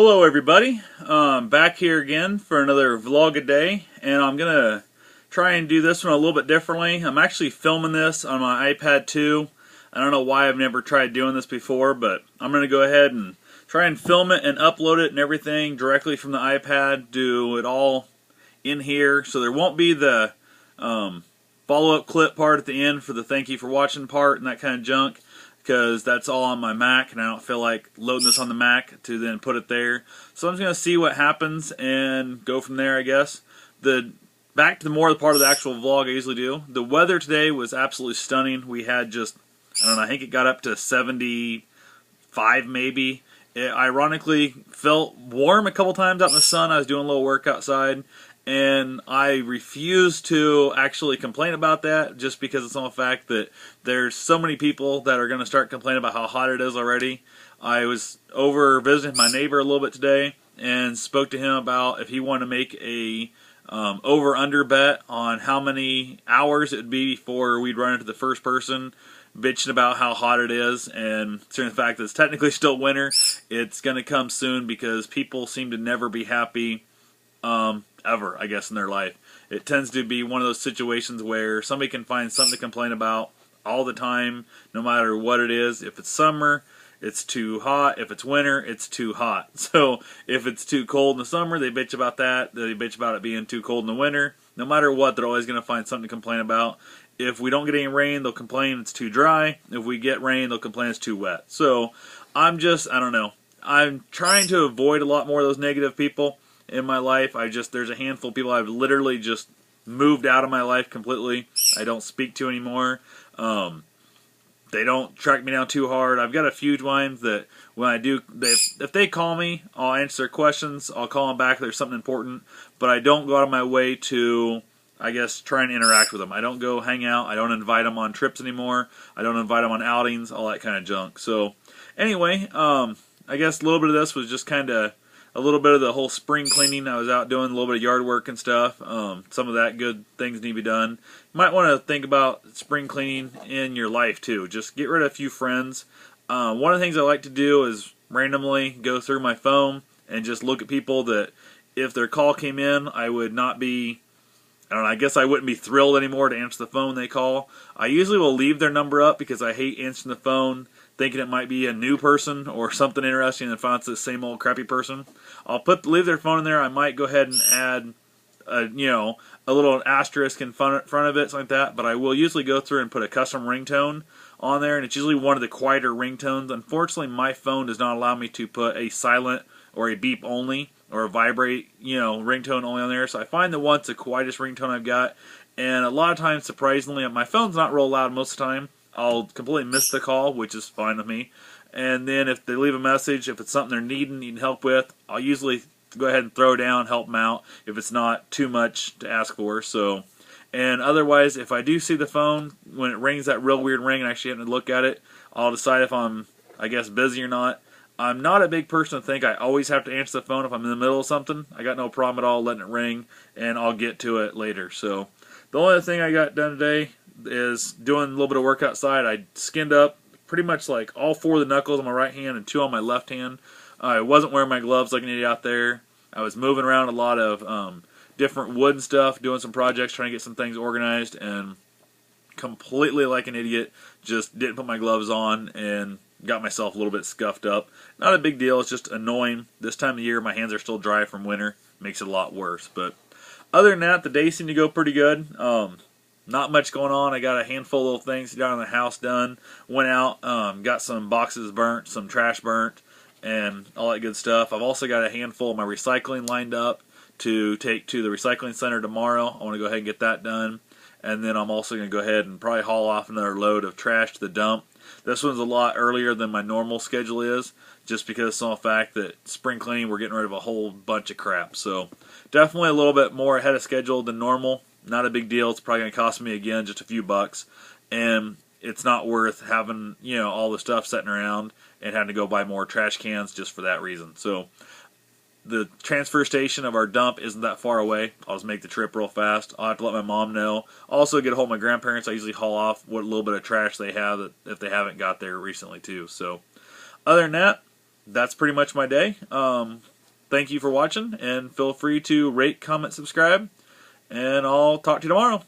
Hello everybody, back here again for another vlog a day, and I'm gonna try and do this one a little bit differently. I'm actually filming this on my iPad 2. I don't know why I've never tried doing this before, but I'm gonna go ahead and try and film it and upload it and everything directly from the iPad, do it all in here, so there won't be the follow-up clip part at the end for the thank you for watching part and that kind of junk, because that's all on my Mac and I don't feel like loading this on the Mac to then put it there. So I'm just going to see what happens and go from there, I guess. Back to the more part of the actual vlog I usually do. The weather today was absolutely stunning. We had just, I don't know, I think it got up to 75 maybe. It ironically felt warm a couple times out in the sun. I was doing a little work outside, and I refuse to actually complain about that, just because it's on the fact that there's so many people that are going to start complaining about how hot it is already. I was over visiting my neighbor a little bit today and spoke to him about if he wanted to make a over-under bet on how many hours it would be before we'd run into the first person bitching about how hot it is, and considering the fact that it's technically still winter, it's going to come soon because people seem to never be happy ever, I guess, in their life. It tends to be one of those situations where somebody can find something to complain about all the time, no matter what it is. If it's summer, it's too hot. If it's winter, it's too hot. So if it's too cold in the summer, they bitch about that. They bitch about it being too cold in the winter. No matter what, they're always going to find something to complain about. If we don't get any rain, they'll complain it's too dry. If we get rain, they'll complain it's too wet. So I don't know. I'm trying to avoid a lot more of those negative people in my life. There's a handful of people I've literally just moved out of my life completely. I don't speak to anymore. They don't track me down too hard. I've got a few times that when I do, if they call me, I'll answer their questions. I'll call them back if there's something important. But I don't go out of my way to, I guess, try and interact with them. I don't go hang out. I don't invite them on trips anymore. I don't invite them on outings, all that kind of junk. So anyway, I guess a little bit of this was just kind of a little bit of the whole spring cleaning. I was out doing a little bit of yard work and stuff. Some of that good things need to be done. You might want to think about spring cleaning in your life too. Just get rid of a few friends. One of the things I like to do is randomly go through my phone and just look at people that if their call came in, I would not be, I don't know, I guess I wouldn't be thrilled anymore to answer the phone when they call. I usually will leave their number up because I hate answering the phone thinking it might be a new person or something interesting and find it's the same old crappy person. I'll leave their phone in there. I might go ahead and add a little asterisk in front of it, something like that, but I will usually go through and put a custom ringtone on there, and it's usually one of the quieter ringtones. Unfortunately, my phone does not allow me to put a silent or a beep only or a vibrate, ringtone only on there, so I find that one's the quietest ringtone I've got, and a lot of times, surprisingly, my phone's not real loud most of the time. I'll completely miss the call, which is fine with me. And then if they leave a message, if it's something they're needing help with, I'll usually go ahead and throw down, help them out if it's not too much to ask for. So, and otherwise, if I do see the phone, when it rings that real weird ring and I actually have to look at it, I'll decide if I'm, I guess, busy or not. I'm not a big person to think I always have to answer the phone if I'm in the middle of something. I got no problem at all letting it ring, and I'll get to it later. So the only other thing I got done today is doing a little bit of work outside. I skinned up pretty much like all 4 of the knuckles on my right hand and 2 on my left hand. I wasn't wearing my gloves like an idiot out there. I was moving around a lot of different wood and stuff, doing some projects, trying to get some things organized, and completely like an idiot, just didn't put my gloves on and got myself a little bit scuffed up. Not a big deal, it's just annoying. This time of year, my hands are still dry from winter. Makes it a lot worse. But other than that, the day seemed to go pretty good. Not much going on. I got a handful of little things down in the house done. Went out, got some boxes burnt, some trash burnt, and all that good stuff. I've also got a handful of my recycling lined up to take to the recycling center tomorrow. I want to go ahead and get that done. And then I'm also going to go ahead and probably haul off another load of trash to the dump. This one's a lot earlier than my normal schedule is, just because of the fact that spring cleaning, we're getting rid of a whole bunch of crap. So definitely a little bit more ahead of schedule than normal. Not a big deal. It's probably going to cost me, again, just a few bucks. And it's not worth having, all the stuff sitting around and having to go buy more trash cans just for that reason. So the transfer station of our dump isn't that far away. I'll just make the trip real fast. I'll have to let my mom know. Also get a hold of my grandparents. I usually haul off what little bit of trash they have if they haven't got there recently too. So other than that, that's pretty much my day. Thank you for watching, and feel free to rate, comment, subscribe, and I'll talk to you tomorrow.